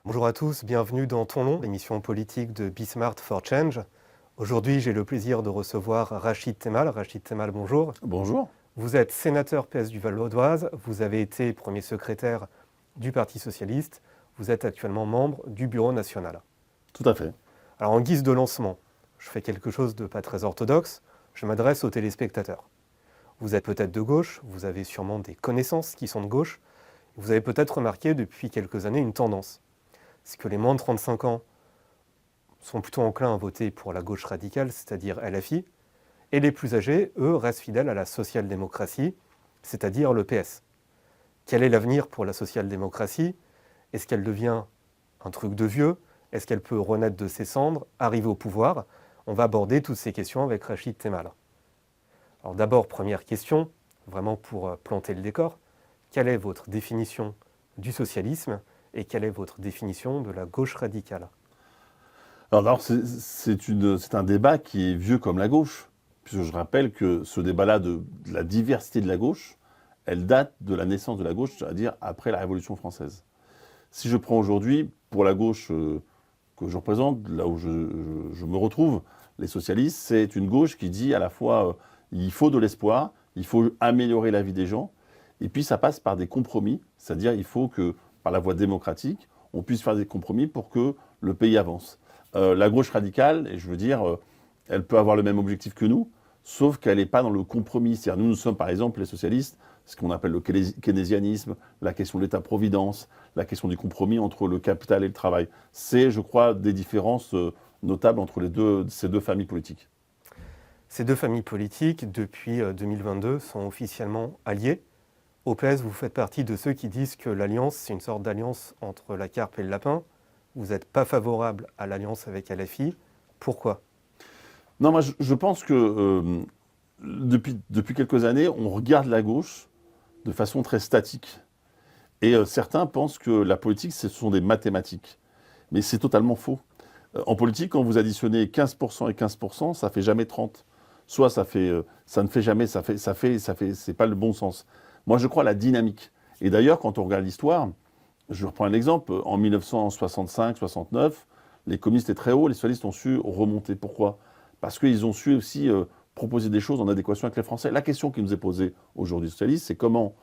Bonjour à tous, bienvenue dans Ton Long, l'émission politique de Be Smart for Change. Aujourd'hui, j'ai le plaisir de recevoir Rachid Temal. Rachid Temal, bonjour. Bonjour. Vous êtes sénateur PS du Val-d'Oise, vous avez été premier secrétaire du Parti socialiste, vous êtes actuellement membre du Bureau national. Tout à fait. Alors en guise de lancement, je fais quelque chose de pas très orthodoxe, je m'adresse aux téléspectateurs. Vous êtes peut-être de gauche, vous avez sûrement des connaissances qui sont de gauche, vous avez peut-être remarqué depuis quelques années une tendance. C'est que les moins de 35 ans sont plutôt enclins à voter pour la gauche radicale, c'est-à-dire LFI, et les plus âgés, eux, restent fidèles à la social-démocratie, c'est-à-dire le PS. Quel est l'avenir pour la social-démocratie ? Est-ce qu'elle devient un truc de vieux ? Est-ce qu'elle peut renaître de ses cendres, arriver au pouvoir ? On va aborder toutes ces questions avec Rachid Temal. Alors d'abord, première question, vraiment pour planter le décor. Quelle est votre définition du socialisme et quelle est votre définition de la gauche radicale ? Alors c'est un débat qui est vieux comme la gauche, puisque je rappelle que ce débat-là de la diversité de la gauche, elle date de la naissance de la gauche, c'est-à-dire après la Révolution française. Si je prends aujourd'hui, pour la gauche que je représente, là où je me retrouve, les socialistes, c'est une gauche qui dit à la fois il faut de l'espoir, il faut améliorer la vie des gens, et puis ça passe par des compromis, c'est-à-dire il faut que, par la voie démocratique, on puisse faire des compromis pour que le pays avance. La gauche radicale, et je veux dire, elle peut avoir le même objectif que nous, sauf qu'elle n'est pas dans le compromis. C'est-à-dire, nous sommes par exemple les socialistes, ce qu'on appelle le keynésianisme, la question de l'État-providence, la question du compromis entre le capital et le travail. C'est, je crois, des différences notables entre ces deux familles politiques. Ces deux familles politiques, depuis 2022, sont officiellement alliées. Au PS, vous faites partie de ceux qui disent que l'alliance, c'est une sorte d'alliance entre la carpe et le lapin. Vous n'êtes pas favorable à l'alliance avec LFI. Pourquoi ? Non, moi je pense que depuis quelques années, on regarde la gauche de façon très statique. Et certains pensent que la politique, ce sont des mathématiques. Mais c'est totalement faux. En politique, quand vous additionnez 15% et 15%, ça ne fait jamais 30. Soit ça ne fait jamais, c'est pas le bon sens. Moi, je crois à la dynamique. Et d'ailleurs, quand on regarde l'histoire, je reprends un exemple, en 1965-69, les communistes étaient très hauts, les socialistes ont su remonter. Pourquoi ? Parce qu'ils ont su aussi proposer des choses en adéquation avec les Français. La question qui nous est posée aujourd'hui, socialistes, c'est comment,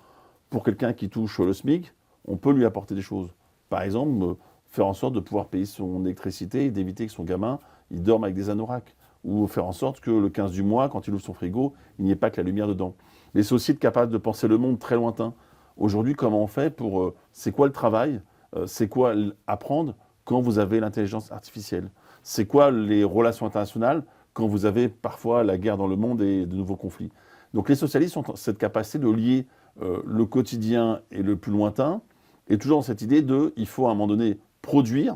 pour quelqu'un qui touche le SMIC, on peut lui apporter des choses. Par exemple, faire en sorte de pouvoir payer son électricité et d'éviter que son gamin il dorme avec des anoraks. Ou faire en sorte que le 15 du mois, quand il ouvre son frigo, il n'y ait pas que la lumière dedans. Les sociétés capables de penser le monde très lointain. Aujourd'hui, comment on fait pour... c'est quoi le travail ? C'est quoi apprendre quand vous avez l'intelligence artificielle ? C'est quoi les relations internationales quand vous avez parfois la guerre dans le monde et de nouveaux conflits ? Donc les socialistes ont cette capacité de lier le quotidien et le plus lointain, et toujours dans cette idée de il faut à un moment donné produire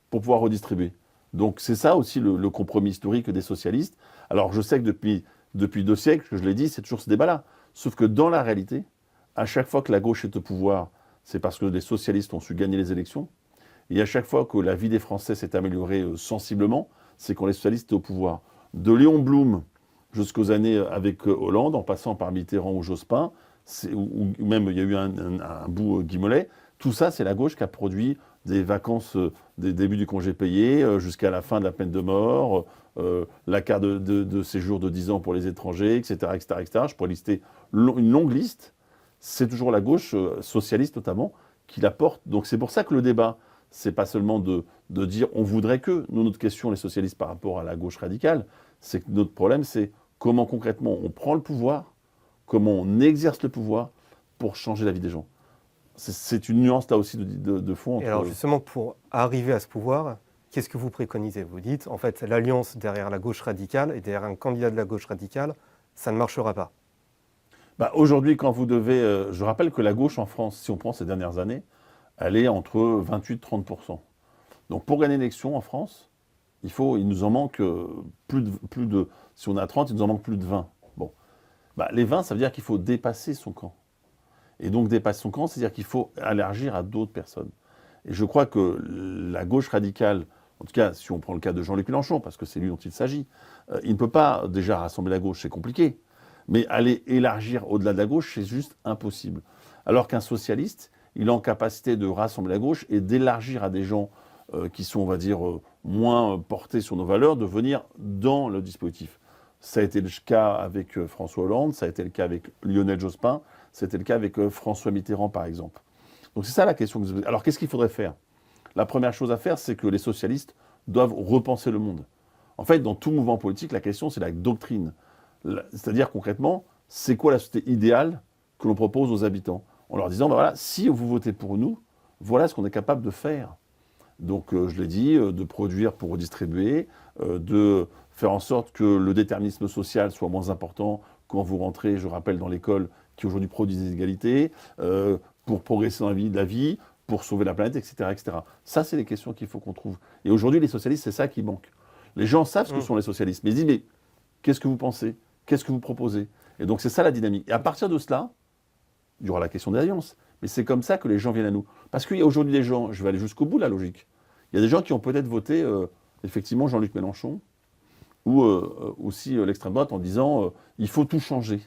pour pouvoir redistribuer. Donc c'est ça aussi le compromis historique des socialistes. Alors je sais que depuis 2 siècles, que je l'ai dit, c'est toujours ce débat-là. Sauf que dans la réalité, à chaque fois que la gauche est au pouvoir, c'est parce que les socialistes ont su gagner les élections. Et à chaque fois que la vie des Français s'est améliorée sensiblement, c'est quand les socialistes étaient au pouvoir. De Léon Blum jusqu'aux années avec Hollande, en passant par Mitterrand ou Jospin, ou même il y a eu un bout Guy Mollet, tout ça, c'est la gauche qui a produit des vacances, des débuts du congé payé, jusqu'à la fin de la peine de mort, la carte de séjour de 10 ans pour les étrangers, etc., etc., etc. Je pourrais lister une longue liste. C'est toujours la gauche, socialiste notamment, qui la porte. Donc c'est pour ça que le débat, c'est pas seulement de dire on voudrait que. Nous, notre question, les socialistes, par rapport à la gauche radicale, c'est que notre problème, c'est comment concrètement on prend le pouvoir, comment on exerce le pouvoir pour changer la vie des gens. C'est une nuance là aussi de fond. Et alors justement, pour arriver à ce pouvoir, qu'est-ce que vous préconisez ? Vous dites, en fait, l'alliance derrière la gauche radicale et derrière un candidat de la gauche radicale, ça ne marchera pas. Aujourd'hui, quand vous devez... je rappelle que la gauche en France, si on prend ces dernières années, elle est entre 28 et 30%. Donc pour gagner l'élection en France, il nous en manque plus de... Si on a 30, il nous en manque plus de 20. Bon. Les 20, ça veut dire qu'il faut dépasser son camp. Et donc dépasser son camp, c'est-à-dire qu'il faut élargir à d'autres personnes. Et je crois que la gauche radicale, en tout cas si on prend le cas de Jean-Luc Mélenchon, parce que c'est lui dont il s'agit, il ne peut pas déjà rassembler la gauche, c'est compliqué. Mais aller élargir au-delà de la gauche, c'est juste impossible. Alors qu'un socialiste, il est en capacité de rassembler la gauche et d'élargir à des gens qui sont, on va dire, moins portés sur nos valeurs, de venir dans le dispositif. Ça a été le cas avec François Hollande, ça a été le cas avec Lionel Jospin, ça a été le cas avec François Mitterrand, par exemple. Donc c'est ça la question. Alors qu'est-ce qu'il faudrait faire? La première chose à faire, c'est que les socialistes doivent repenser le monde. En fait, dans tout mouvement politique, la question, c'est la doctrine. C'est-à-dire, concrètement, c'est quoi la société idéale que l'on propose aux habitants? En leur disant, ben voilà, si vous votez pour nous, voilà ce qu'on est capable de faire. Donc, je l'ai dit, de produire pour redistribuer, de faire en sorte que le déterminisme social soit moins important quand vous rentrez, je rappelle, dans l'école qui aujourd'hui produit des inégalités, pour progresser dans la vie, pour sauver la planète, etc. etc. Ça, c'est les questions qu'il faut qu'on trouve. Et aujourd'hui, les socialistes, c'est ça qui manque. Les gens savent ce que sont les socialistes, mais ils disent, mais qu'est-ce que vous pensez? Qu'est-ce que vous proposez? Et donc, c'est ça la dynamique. Et à partir de cela, il y aura la question des alliances. Mais c'est comme ça que les gens viennent à nous. Parce qu'il y a aujourd'hui des gens, je vais aller jusqu'au bout de la logique, il y a des gens qui ont peut-être voté, effectivement, Jean-Luc Mélenchon, ou aussi l'extrême droite, en disant il faut tout changer.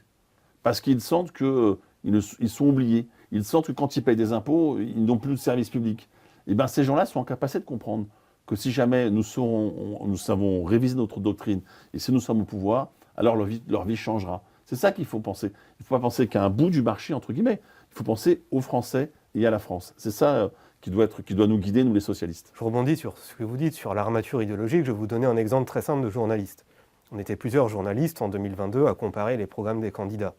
Parce qu'ils sentent qu'ils sont oubliés. Ils sentent que quand ils payent des impôts, ils n'ont plus de service public. Et bien, ces gens-là sont en capacité de comprendre que si jamais nous savons réviser notre doctrine, et si nous sommes au pouvoir, alors leur vie changera. C'est ça qu'il faut penser. Il ne faut pas penser qu'à un bout du marché, entre guillemets. Il faut penser aux Français et à la France. C'est ça qui doit nous guider, nous les socialistes. Je rebondis sur ce que vous dites, sur l'armature idéologique. Je vais vous donner un exemple très simple de journaliste. On était plusieurs journalistes en 2022 à comparer les programmes des candidats.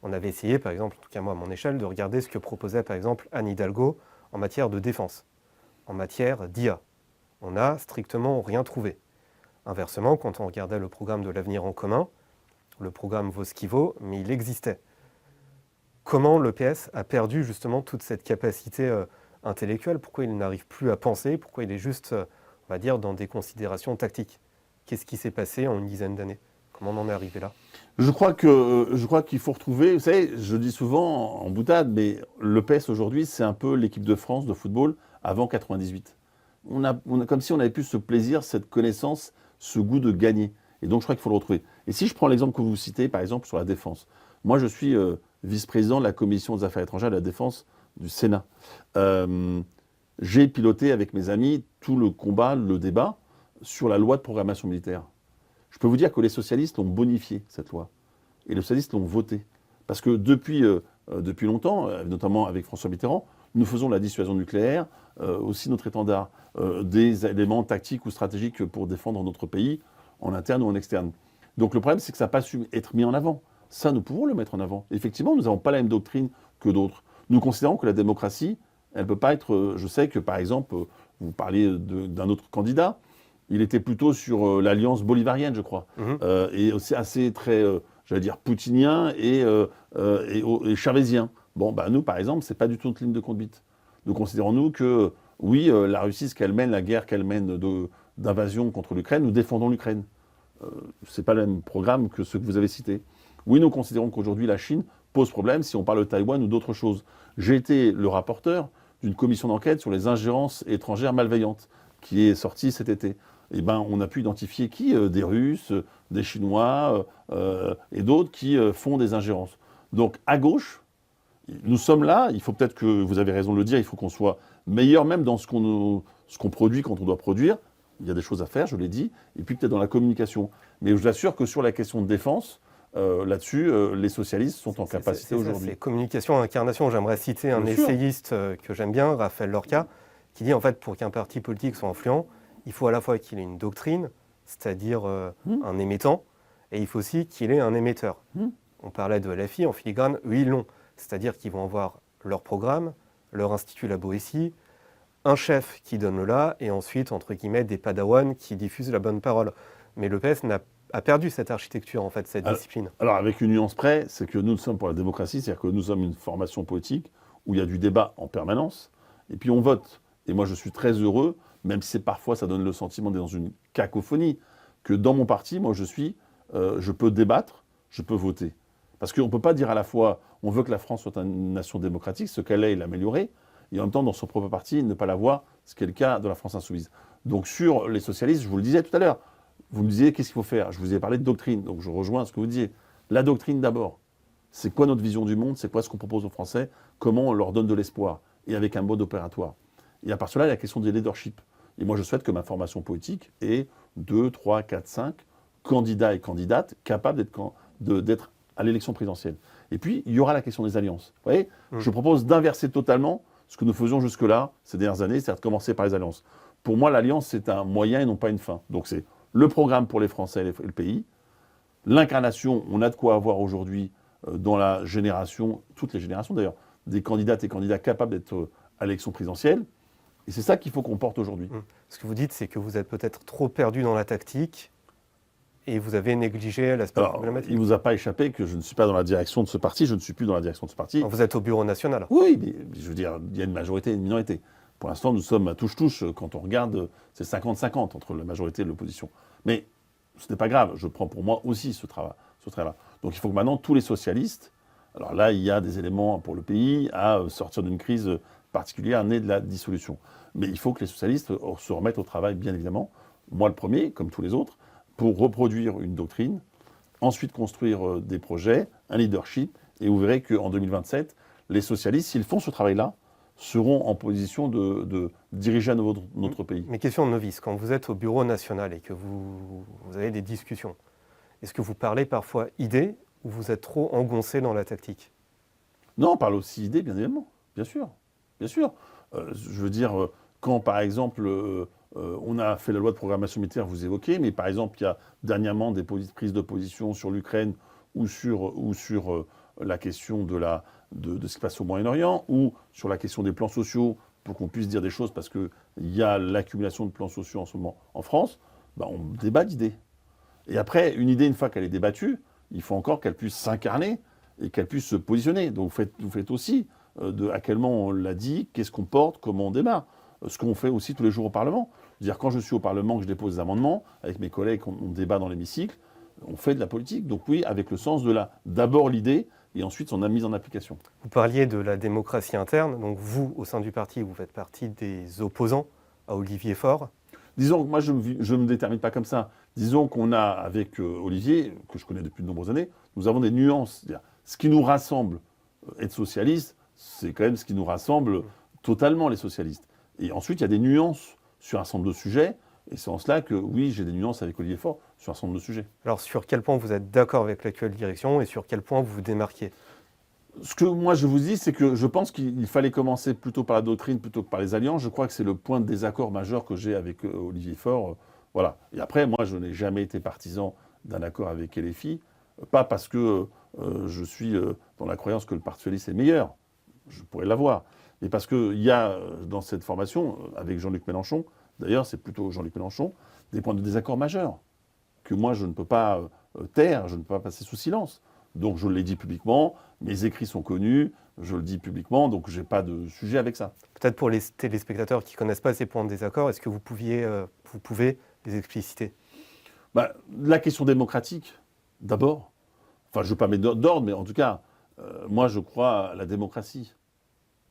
On avait essayé, par exemple, en tout cas moi à mon échelle, de regarder ce que proposait par exemple Anne Hidalgo en matière de défense, en matière d'IA. On n'a strictement rien trouvé. Inversement, quand on regardait le programme de l'avenir en commun, le programme vaut ce qu'il vaut, mais il existait. Comment le PS a perdu justement toute cette capacité intellectuelle? Pourquoi il n'arrive plus à penser? Pourquoi il est juste, on va dire, dans des considérations tactiques? Qu'est-ce qui s'est passé en une dizaine d'années? Comment on en est arrivé là? Je crois qu'il faut retrouver, vous savez, je dis souvent en boutade, mais le PS aujourd'hui, c'est un peu l'équipe de France de football avant 98. On a comme si on avait plus ce plaisir, cette connaissance, ce goût de gagner. Et donc je crois qu'il faut le retrouver. Et si je prends l'exemple que vous citez, par exemple, sur la défense. Moi, je suis vice-président de la Commission des affaires étrangères et de la défense du Sénat. J'ai piloté avec mes amis tout le combat, le débat sur la loi de programmation militaire. Je peux vous dire que les socialistes ont bonifié cette loi. Et les socialistes l'ont votée. Parce que depuis longtemps, notamment avec François Mitterrand, nous faisons la dissuasion nucléaire, aussi notre étendard, des éléments tactiques ou stratégiques pour défendre notre pays, en interne ou en externe. Donc le problème, c'est que ça n'a pas su être mis en avant. Ça, nous pouvons le mettre en avant. Effectivement, nous n'avons pas la même doctrine que d'autres. Nous considérons que la démocratie, elle ne peut pas être... Je sais que, par exemple, vous parliez d'un autre candidat, il était plutôt sur l'alliance bolivarienne, je crois, et aussi assez très, j'allais dire, poutinien et chavézien. Bon, bah, nous, par exemple, ce n'est pas du tout notre ligne de conduite. Nous considérons, nous, que, oui, la Russie, ce qu'elle mène, la guerre qu'elle mène d'invasion contre l'Ukraine, nous défendons l'Ukraine. Ce n'est pas le même programme que ceux que vous avez cités. Oui, nous considérons qu'aujourd'hui, la Chine pose problème si on parle de Taïwan ou d'autres choses. J'ai été le rapporteur d'une commission d'enquête sur les ingérences étrangères malveillantes qui est sortie cet été. Eh ben, on a pu identifier qui? Des Russes, des Chinois et d'autres qui font des ingérences. Donc, à gauche, nous sommes là. Il faut peut-être que, vous avez raison de le dire, il faut qu'on soit meilleur même dans ce qu'on produit quand on doit produire. Il y a des choses à faire, je l'ai dit. Et puis peut-être dans la communication. Mais je vous assure que sur la question de défense, là-dessus, les socialistes sont en capacité aujourd'hui. C'est communication, incarnation. J'aimerais citer un essayiste que j'aime bien, Raphaël Lorca, qui dit en fait pour qu'un parti politique soit influent, il faut à la fois qu'il ait une doctrine, c'est-à-dire un émettant, et il faut aussi qu'il ait un émetteur. On parlait de LFI en filigrane, eux ils l'ont. C'est-à-dire qu'ils vont avoir leur programme, leur institut la Boétie, un chef qui donne le là, et ensuite, entre guillemets, des padawans qui diffusent la bonne parole. Mais le PS a perdu cette architecture, en fait, cette discipline. Alors, avec une nuance près, c'est que nous sommes pour la démocratie, c'est-à-dire que nous sommes une formation politique où il y a du débat en permanence, et puis on vote. Et moi, je suis très heureux, même si parfois ça donne le sentiment d'être dans une cacophonie, que dans mon parti, moi, je peux débattre, je peux voter. Parce qu'on ne peut pas dire à la fois, on veut que la France soit une nation démocratique, ce qu'elle est, et l'améliorer, et en même temps, dans son propre parti, ne pas l'avoir, ce qui est le cas de la France insoumise. Donc sur les socialistes, je vous le disais tout à l'heure, vous me disiez qu'est-ce qu'il faut faire. Je vous ai parlé de doctrine, donc je rejoins ce que vous disiez. La doctrine d'abord. C'est quoi notre vision du monde? C'est quoi ce qu'on propose aux Français? Comment on leur donne de l'espoir? Et avec un mode opératoire. Et à part cela, il y a la question du leadership. Et moi, je souhaite que ma formation politique ait 2, 3, 4, 5 candidats et candidates capables d'être à l'élection présidentielle. Et puis, il y aura la question des alliances. Vous voyez, je propose d'inverser totalement ce que nous faisions jusque-là, ces dernières années, c'est-à-dire de commencer par les alliances. Pour moi, l'alliance, c'est un moyen et non pas une fin. Donc, c'est le programme pour les Français et le pays. L'incarnation, on a de quoi avoir aujourd'hui dans la génération, toutes les générations d'ailleurs, des candidates et candidats capables d'être à l'élection présidentielle. Et c'est ça qu'il faut qu'on porte aujourd'hui. Ce que vous dites, c'est que vous êtes peut-être trop perdu dans la tactique et vous avez négligé l'aspect problématique. Il ne vous a pas échappé que je ne suis pas dans la direction de ce parti, je ne suis plus dans la direction de ce parti. Vous êtes au bureau national. Oui, mais je veux dire, il y a une majorité et une minorité. Pour l'instant, nous sommes à touche-touche. Quand on regarde, c'est 50-50 entre la majorité et l'opposition. Mais ce n'est pas grave, je prends pour moi aussi ce travail-là. Donc il faut que maintenant, tous les socialistes, alors là, il y a des éléments pour le pays à sortir d'une crise particulière née de la dissolution. Mais il faut que les socialistes se remettent au travail, bien évidemment. Moi, le premier, comme tous les autres, pour reproduire une doctrine, ensuite construire des projets, un leadership, et vous verrez qu'en 2027, les socialistes, s'ils font ce travail-là, seront en position de diriger à nouveau notre pays. Mais question de novice, quand vous êtes au bureau national et que vous avez des discussions, est-ce que vous parlez parfois idées ou vous êtes trop engoncé dans la tactique? Non, on parle aussi idées, bien évidemment, bien sûr. Bien sûr. Je veux dire, quand par exemple, on a fait la loi de programmation militaire, vous évoquez, mais par exemple, il y a dernièrement des prises de position sur l'Ukraine ou sur la question de ce qui se passe au Moyen-Orient, ou sur la question des plans sociaux, pour qu'on puisse dire des choses, parce qu'il y a l'accumulation de plans sociaux en ce moment en France, ben on débat d'idées. Et après, une idée, une fois qu'elle est débattue, il faut encore qu'elle puisse s'incarner et qu'elle puisse se positionner. Donc vous faites aussi à quel moment on l'a dit, qu'est-ce qu'on porte, comment on débat. Ce qu'on fait aussi tous les jours au Parlement. C'est-à-dire quand je suis au Parlement, que je dépose des amendements, avec mes collègues, on débat dans l'hémicycle, on fait de la politique. Donc oui, avec le sens de d'abord l'idée et ensuite son mise en application. Vous parliez de la démocratie interne. Donc vous, au sein du parti, vous faites partie des opposants à Olivier Faure. Disons que moi, je ne me détermine pas comme ça. Disons qu'on a, avec Olivier, que je connais depuis de nombreuses années, nous avons des nuances. C'est-à-dire, ce qui nous rassemble, être socialiste, c'est quand même ce qui nous rassemble totalement, les socialistes. Et ensuite, il y a des nuances sur un certain nombre de sujets. Et c'est en cela que, oui, j'ai des nuances avec Olivier Faure sur un certain nombre de sujets. Alors, sur quel point vous êtes d'accord avec l'actuelle direction et sur quel point vous vous démarquez? Ce que moi je vous dis, c'est que je pense qu'il fallait commencer plutôt par la doctrine plutôt que par les alliances. Je crois que c'est le point de désaccord majeur que j'ai avec Olivier Faure. Voilà. Et après, moi, je n'ai jamais été partisan d'un accord avec LFI. Pas parce que je suis dans la croyance que le Parti socialiste est meilleur. Je pourrais l'avoir. Mais parce qu'il y a dans cette formation, avec Jean-Luc Mélenchon, d'ailleurs, c'est plutôt Jean-Luc Mélenchon, des points de désaccord majeurs que moi, je ne peux pas taire, je ne peux pas passer sous silence. Donc je l'ai dit publiquement, mes écrits sont connus, je le dis publiquement, donc je n'ai pas de sujet avec ça. Peut-être pour les téléspectateurs qui ne connaissent pas ces points de désaccord, est-ce que vous pouvez les expliciter? La question démocratique, d'abord. Enfin, je ne veux pas mettre d'ordre, mais en tout cas, moi je crois à la démocratie.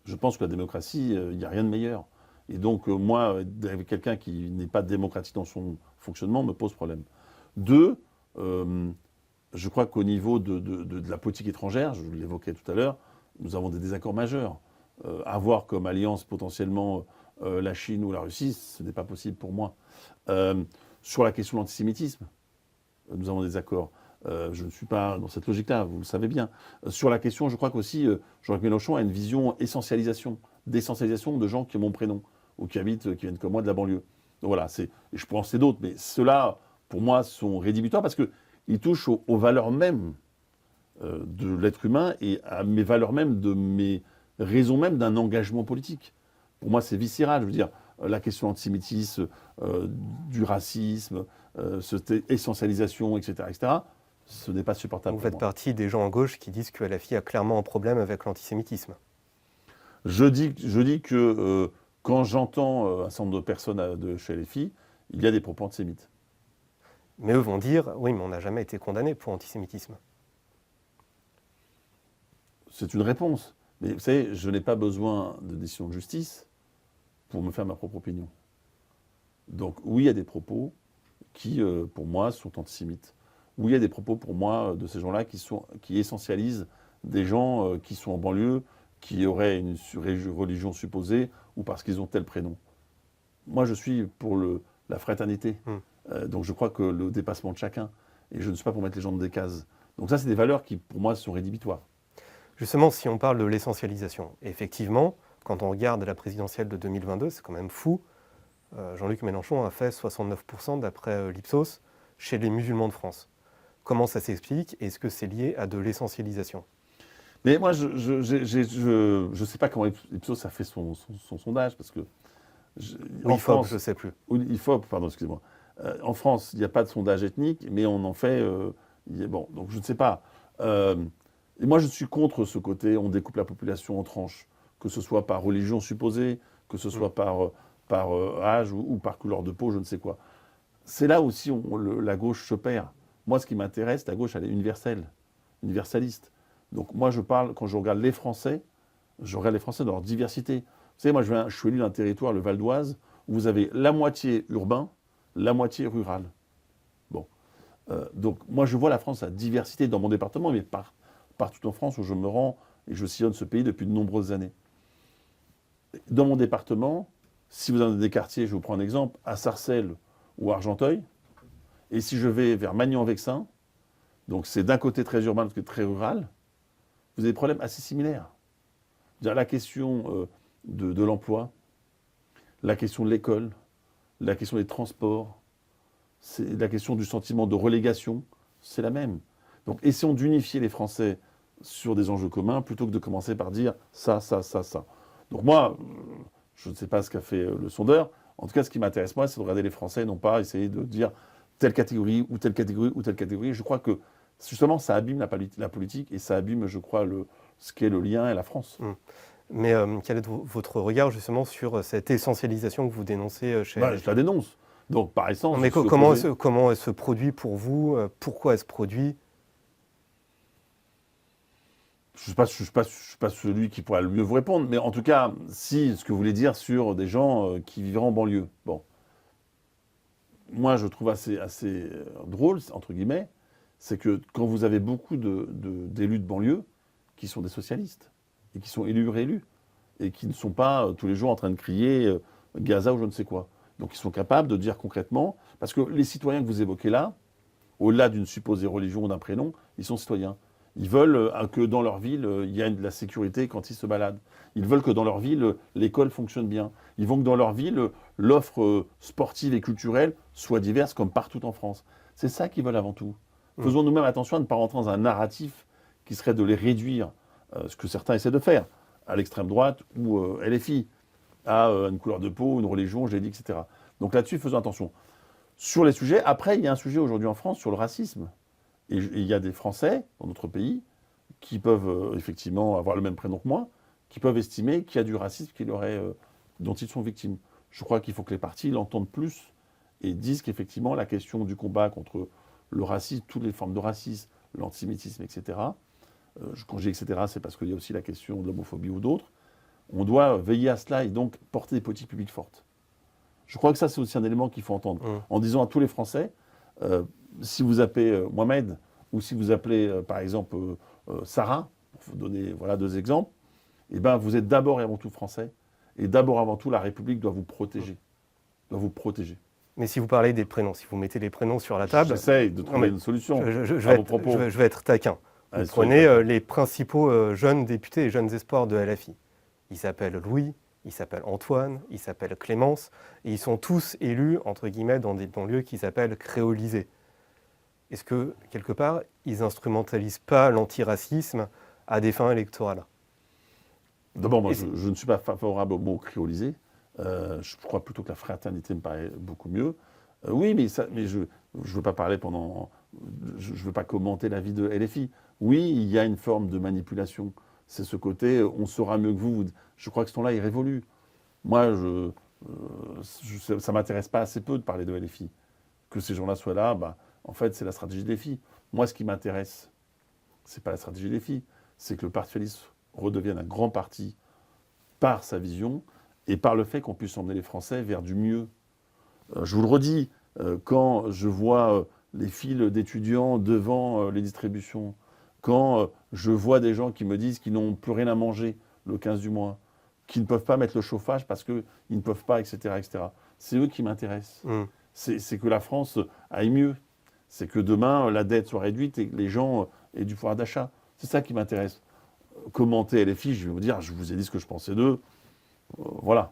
Je pense que la démocratie, il n'y a rien de meilleur. Et donc moi, avec quelqu'un qui n'est pas démocratique dans son fonctionnement, me pose problème. Deux, je crois qu'au niveau de la politique étrangère, je l'évoquais tout à l'heure, nous avons des désaccords majeurs. Avoir comme alliance potentiellement la Chine ou la Russie, ce n'est pas possible pour moi. Sur la question de l'antisémitisme, nous avons des accords. Je ne suis pas dans cette logique-là, vous le savez bien. Sur la question, je crois qu'aussi, Jean-Luc Mélenchon a une vision d'essentialisation de gens qui ont mon prénom, ou qui viennent comme moi de la banlieue. Donc voilà, et je peux en citer d'autres, mais ceux-là, pour moi, sont rédhibitoires parce qu'ils touchent aux valeurs mêmes de l'être humain et à mes valeurs mêmes, de mes raisons même d'un engagement politique. Pour moi, c'est viscéral. Je veux dire, la question de l'antisémitisme, du racisme, cette essentialisation, etc., ce n'est pas supportable. Vous faites partie des gens en gauche qui disent que LFI a clairement un problème avec l'antisémitisme. Je dis que quand j'entends un certain nombre de personnes de chez LFI, il y a des propos antisémites. Mais eux vont dire, oui, mais on n'a jamais été condamné pour antisémitisme. C'est une réponse. Mais vous savez, je n'ai pas besoin de décision de justice pour me faire ma propre opinion. Donc oui, il y a des propos qui, pour moi, sont antisémites. Oui, il y a des propos, pour moi, de ces gens-là qui essentialisent des gens qui sont en banlieue, qui auraient une religion supposée, ou parce qu'ils ont tel prénom. Moi, je suis pour la fraternité. Donc je crois que le dépassement de chacun. Et je ne suis pas pour mettre les gens dans des cases. Donc ça, c'est des valeurs qui, pour moi, sont rédhibitoires. Justement, si on parle de l'essentialisation, effectivement, quand on regarde la présidentielle de 2022, c'est quand même fou. Jean-Luc Mélenchon a fait 69% d'après l'Ipsos chez les musulmans de France. Comment ça s'explique? Est-ce que c'est lié à de l'essentialisation? Mais moi, je ne sais pas comment Ipsos a fait son sondage, parce que Ou IFOP, je ne sais plus. IFOP, pardon, excusez-moi. En France, il n'y a pas de sondage ethnique, mais on en fait. Bon, donc je ne sais pas. Et moi, je suis contre ce côté, on découpe la population en tranches, que ce soit par religion supposée, que ce soit par âge ou par couleur de peau, je ne sais quoi. C'est là aussi la gauche se perd. Moi, ce qui m'intéresse, la gauche, elle est universelle, universaliste. Donc moi, quand je regarde les Français, je regarde les Français dans leur diversité. Vous savez, moi, je suis élu d'un territoire, le Val d'Oise, où vous avez la moitié urbain, la moitié rural. Bon. Donc moi, je vois la France, la diversité dans mon département, mais partout en France où je me rends et je sillonne ce pays depuis de nombreuses années. Dans mon département, si vous avez des quartiers, je vous prends un exemple, à Sarcelles ou à Argenteuil, et si je vais vers Magnan-Vexin, donc c'est d'un côté très urbain, de l'autre côté très rural, vous avez des problèmes assez similaires. La question de l'emploi, la question de l'école, la question des transports, la question du sentiment de relégation, c'est la même. Donc essayons d'unifier les Français sur des enjeux communs plutôt que de commencer par dire ça, ça, ça, ça. Donc moi, je ne sais pas ce qu'a fait le sondeur. En tout cas, ce qui m'intéresse, moi, c'est de regarder les Français, non pas essayer de dire telle catégorie ou telle catégorie ou telle catégorie. Je crois que, justement, ça abîme la politique et ça abîme, je crois, ce qu'est le lien et la France. Mais quel est votre regard, justement, sur cette essentialisation que vous dénoncez chez... Je la dénonce. Donc, par essence... Mais comment elle se produit pour vous? Pourquoi elle se produit? Je ne suis pas celui qui pourra le mieux vous répondre, mais en tout cas, si ce que vous voulez dire sur des gens qui vivraient en banlieue. Bon. Moi, je trouve assez drôle, entre guillemets, c'est que quand vous avez beaucoup d'élus de banlieue qui sont des socialistes, et qui sont élus réélus, et qui ne sont pas tous les jours en train de crier Gaza ou je ne sais quoi. Donc ils sont capables de dire concrètement, parce que les citoyens que vous évoquez là, au-delà d'une supposée religion ou d'un prénom, ils sont citoyens. Ils veulent que dans leur ville, il y ait de la sécurité quand ils se baladent. Ils veulent que dans leur ville, l'école fonctionne bien. Ils veulent que dans leur ville, l'offre sportive et culturelle soit diverse comme partout en France. C'est ça qu'ils veulent avant tout. Faisons nous-mêmes attention à ne pas rentrer dans un narratif qui serait de les réduire, ce que certains essaient de faire, à l'extrême droite ou LFI, à une couleur de peau, une religion, j'ai dit, etc. Donc là-dessus, faisons attention. Sur les sujets, après, il y a un sujet aujourd'hui en France sur le racisme. Et il y a des Français, dans notre pays, qui peuvent effectivement avoir le même prénom que moi, qui peuvent estimer qu'il y a du racisme dont ils sont victimes. Je crois qu'il faut que les partis l'entendent plus et disent qu'effectivement, la question du combat contre le racisme, toutes les formes de racisme, l'antisémitisme, etc., quand j'ai etc., c'est parce qu'il y a aussi la question de l'homophobie ou d'autres, on doit veiller à cela et donc porter des politiques publiques fortes. Je crois que ça, c'est aussi un élément qu'il faut entendre. En disant à tous les Français, si vous appelez Mohamed, ou si vous appelez, par exemple, Sarah, pour vous donner deux exemples, eh ben, vous êtes d'abord et avant tout français, et d'abord et avant tout, la République doit vous protéger. Doit vous protéger. Mais si vous parlez des prénoms, si vous mettez les prénoms sur la table... J'essaye de trouver une solution je vais être taquin. Vous prenez les principaux jeunes députés et jeunes espoirs de LFI. Ils s'appellent Louis, ils s'appellent Antoine, ils s'appellent Clémence, et ils sont tous élus, entre guillemets, dans des banlieues qui s'appellent créolisées. Est-ce que, quelque part, ils instrumentalisent pas l'antiracisme à des fins électorales? D'abord, moi, je ne suis pas favorable au mot créolisé. Je crois plutôt que la fraternité me paraît beaucoup mieux. Oui, mais je ne veux pas parler je ne veux pas commenter l'avis de LFI. Oui, il y a une forme de manipulation. C'est ce côté, on saura mieux que vous. Je crois que ce ton-là est révolu. Moi, ça ne m'intéresse pas assez peu de parler de LFI. Que ces gens-là soient là, en fait, c'est la stratégie des filles. Moi, ce qui m'intéresse, ce n'est pas la stratégie des filles. C'est que le Parti socialiste redevienne un grand parti par sa vision et par le fait qu'on puisse emmener les Français vers du mieux. Je vous le redis, quand je vois les files d'étudiants devant les distributions, quand je vois des gens qui me disent qu'ils n'ont plus rien à manger le 15 du mois, qu'ils ne peuvent pas mettre le chauffage parce qu'ils ne peuvent pas, etc., etc. C'est eux qui m'intéressent. C'est que la France aille mieux. C'est que demain, la dette soit réduite et que les gens aient du pouvoir d'achat. C'est ça qui m'intéresse. Commenter les fiches, je vais vous dire, je vous ai dit ce que je pensais d'eux. Voilà.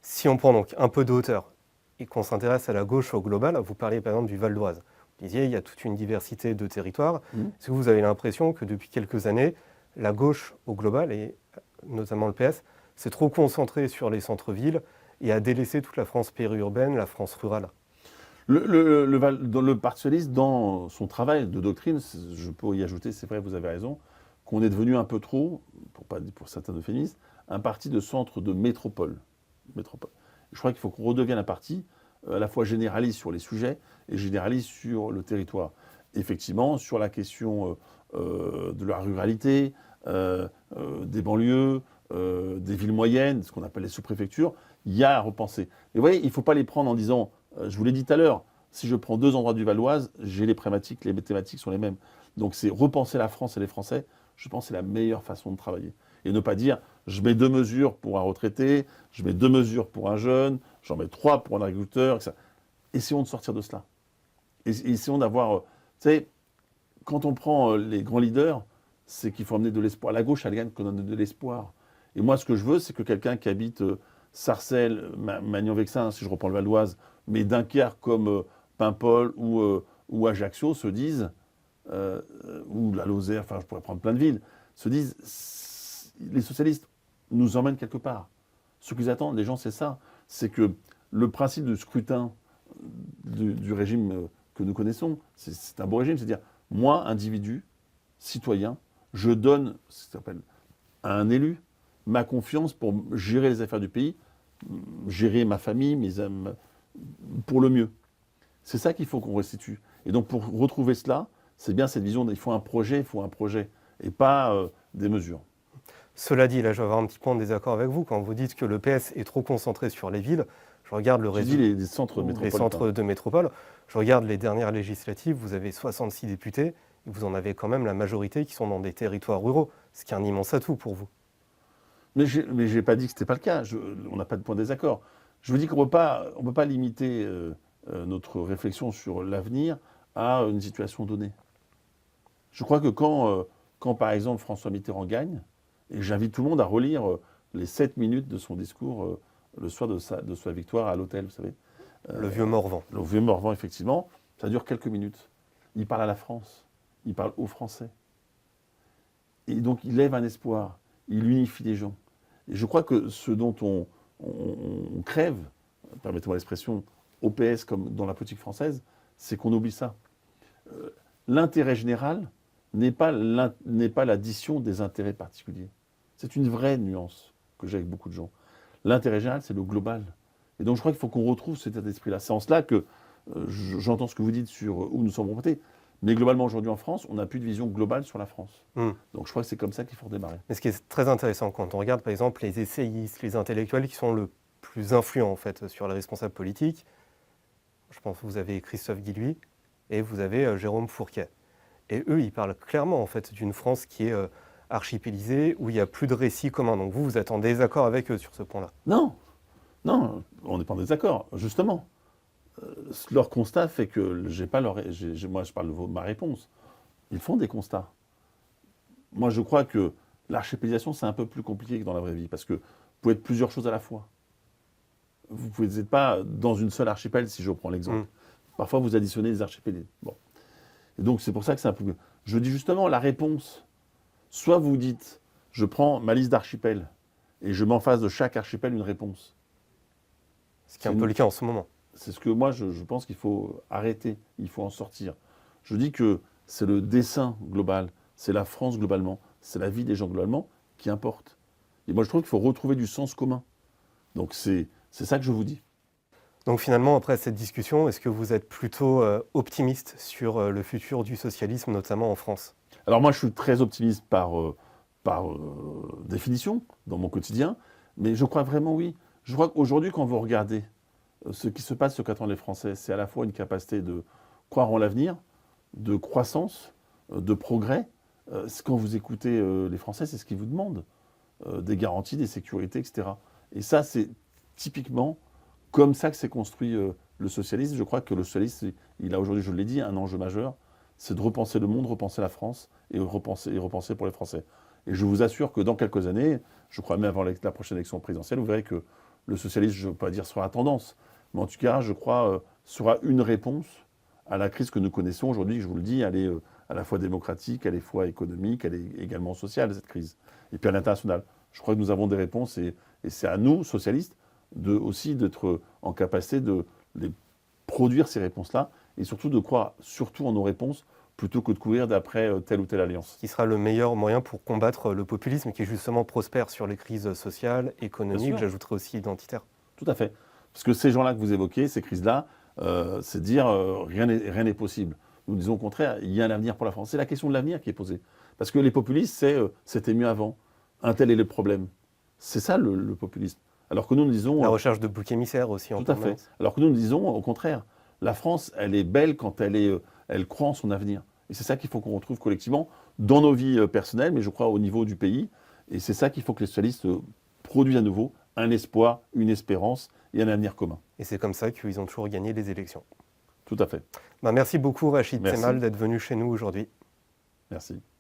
Si on prend donc un peu de hauteur et qu'on s'intéresse à la gauche au global, vous parliez par exemple du Val d'Oise. Vous disiez, il y a toute une diversité de territoires. Est-ce que vous avez l'impression que depuis quelques années, la gauche au global, et notamment le PS, s'est trop concentrée sur les centres-villes et a délaissé toute la France périurbaine, la France rurale? Dans le Parti socialiste, dans son travail de doctrine, je peux y ajouter, c'est vrai, vous avez raison, qu'on est devenu un peu trop, pour certains féministes, un parti de centre de métropole. Je crois qu'il faut qu'on redevienne un parti à la fois généraliste sur les sujets et généraliste sur le territoire. Effectivement, sur la question de la ruralité, des banlieues, des villes moyennes, ce qu'on appelle les sous-préfectures, il y a à repenser. Mais vous voyez, il ne faut pas les prendre en disant, je vous l'ai dit tout à l'heure, si je prends 2 endroits du Val d'Oise, j'ai les thématiques sont les mêmes. Donc c'est repenser la France et les Français, je pense que c'est la meilleure façon de travailler. Et ne pas dire, je mets 2 mesures pour un retraité, je mets 2 mesures pour un jeune, j'en mets 3 pour un agriculteur, etc. Essayons de sortir de cela. Essayons d'avoir... Vous savez, quand on prend les grands leaders, c'est qu'il faut amener de l'espoir. La gauche, elle gagne qu'on donne de l'espoir. Et moi, ce que je veux, c'est que quelqu'un qui habite Sarcelles, Magnan-Vexin, si je reprends le Val d'Oise, mais Dunkerque comme Paimpol ou Ajaccio se disent, ou la Lozère, enfin je pourrais prendre plein de villes, se disent, les socialistes nous emmènent quelque part. Ce qu'ils attendent, les gens, c'est ça. C'est que le principe du scrutin du régime que nous connaissons, c'est un beau régime, c'est-à-dire, moi, individu, citoyen, je donne, ce qu'on appelle, à un élu, ma confiance pour gérer les affaires du pays, gérer ma famille, mes âmes, pour le mieux. C'est ça qu'il faut qu'on restitue. Et donc pour retrouver cela, c'est bien cette vision, il faut un projet, et pas des mesures. Cela dit, là je vais avoir un petit point de désaccord avec vous. Quand vous dites que le PS est trop concentré sur les villes, je regarde le réseau des centres métropolitains. Les centres de métropole, je regarde les dernières législatives, vous avez 66 députés, et vous en avez quand même la majorité qui sont dans des territoires ruraux, ce qui est un immense atout pour vous. Mais je n'ai pas dit que ce n'était pas le cas, on n'a pas de point de désaccord. Je vous dis qu'on ne peut pas limiter notre réflexion sur l'avenir à une situation donnée. Je crois que quand par exemple, François Mitterrand gagne, et j'invite tout le monde à relire les 7 minutes de son discours le soir de sa victoire à l'hôtel, vous savez. Le vieux Morvan. Le vieux Morvan, effectivement. Ça dure quelques minutes. Il parle à la France. Il parle aux Français. Et donc, il lève un espoir. Il unifie les gens. Et je crois que ce dont on crève, permettez-moi l'expression, au PS comme dans la politique française, c'est qu'on oublie ça. L'intérêt général n'est pas l'addition des intérêts particuliers. C'est une vraie nuance que j'ai avec beaucoup de gens. L'intérêt général, c'est le global. Et donc je crois qu'il faut qu'on retrouve cet état d'esprit-là. C'est en cela que j'entends ce que vous dites sur où nous sommes remontés. Mais globalement, aujourd'hui en France, on n'a plus de vision globale sur la France. Donc je crois que c'est comme ça qu'il faut redémarrer. Mais ce qui est très intéressant, quand on regarde par exemple les essayistes, les intellectuels qui sont le plus influents en fait sur les responsables politiques, je pense que vous avez Christophe Guilluy et vous avez Jérôme Fourquet. Et eux, ils parlent clairement en fait d'une France qui est archipélisée, où il n'y a plus de récits communs. Donc vous êtes en désaccord avec eux sur ce point-là? Non, on n'est pas en désaccord, justement. Leur constat fait que moi je parle de ma réponse. Ils font des constats. Moi je crois que l'archipélisation c'est un peu plus compliqué que dans la vraie vie parce que vous pouvez être plusieurs choses à la fois. Vous n'êtes pas dans une seule archipel si je reprends l'exemple. Parfois vous additionnez les archipels. Bon. Et donc c'est pour ça que c'est un peu... Je dis justement la réponse. Soit vous dites je prends ma liste d'archipels et je m'en fasse de chaque archipel une réponse. Ce qui est un peu le cas en ce moment. C'est ce que moi, je pense qu'il faut arrêter, il faut en sortir. Je dis que c'est le dessin global, c'est la France globalement, c'est la vie des gens globalement qui importe. Et moi, je trouve qu'il faut retrouver du sens commun. Donc c'est ça que je vous dis. Donc finalement, après cette discussion, est-ce que vous êtes plutôt optimiste sur le futur du socialisme, notamment en France? Alors moi, je suis très optimiste par par définition dans mon quotidien, mais je crois vraiment oui. Je crois qu'aujourd'hui, quand vous regardez ce qui se passe, ce qu'attendent les Français, c'est à la fois une capacité de croire en l'avenir, de croissance, de progrès. Quand vous écoutez les Français, c'est ce qu'ils vous demandent. Des garanties, des sécurités, etc. Et ça, c'est typiquement comme ça que s'est construit le socialisme. Je crois que le socialisme, il a aujourd'hui, je l'ai dit, un enjeu majeur, c'est de repenser le monde, repenser la France et repenser pour les Français. Et je vous assure que dans quelques années, je crois même avant la prochaine élection présidentielle, vous verrez que le socialisme, je ne veux pas dire sera tendance, mais en tout cas, je crois, sera une réponse à la crise que nous connaissons aujourd'hui. Je vous le dis, elle est à la fois démocratique, à la fois économique, elle est également sociale, cette crise. Et puis à l'international. Je crois que nous avons des réponses et c'est à nous, socialistes, aussi d'être en capacité de les produire, ces réponses-là, et surtout de croire surtout en nos réponses plutôt que de courir d'après telle ou telle alliance. Qui sera le meilleur moyen pour combattre le populisme qui justement prospère sur les crises sociales, économiques, j'ajouterais aussi identitaires. Tout à fait. Parce que ces gens-là que vous évoquez, ces crises-là, c'est dire rien n'est possible. Nous disons au contraire, il y a un avenir pour la France. C'est la question de l'avenir qui est posée. Parce que les populistes, c'était mieux avant. Un tel est le problème. C'est ça le populisme. Alors que nous disons... La recherche de boucs émissaires aussi. Tout à fait. Alors que nous disons, au contraire, la France, elle est belle quand elle croit en son avenir. Et c'est ça qu'il faut qu'on retrouve collectivement dans nos vies personnelles, mais je crois au niveau du pays. Et c'est ça qu'il faut que les socialistes produisent à nouveau, un espoir, une espérance et un avenir commun. Et c'est comme ça qu'ils ont toujours gagné les élections. Tout à fait. Merci beaucoup Rachid Temal d'être venu chez nous aujourd'hui. Merci.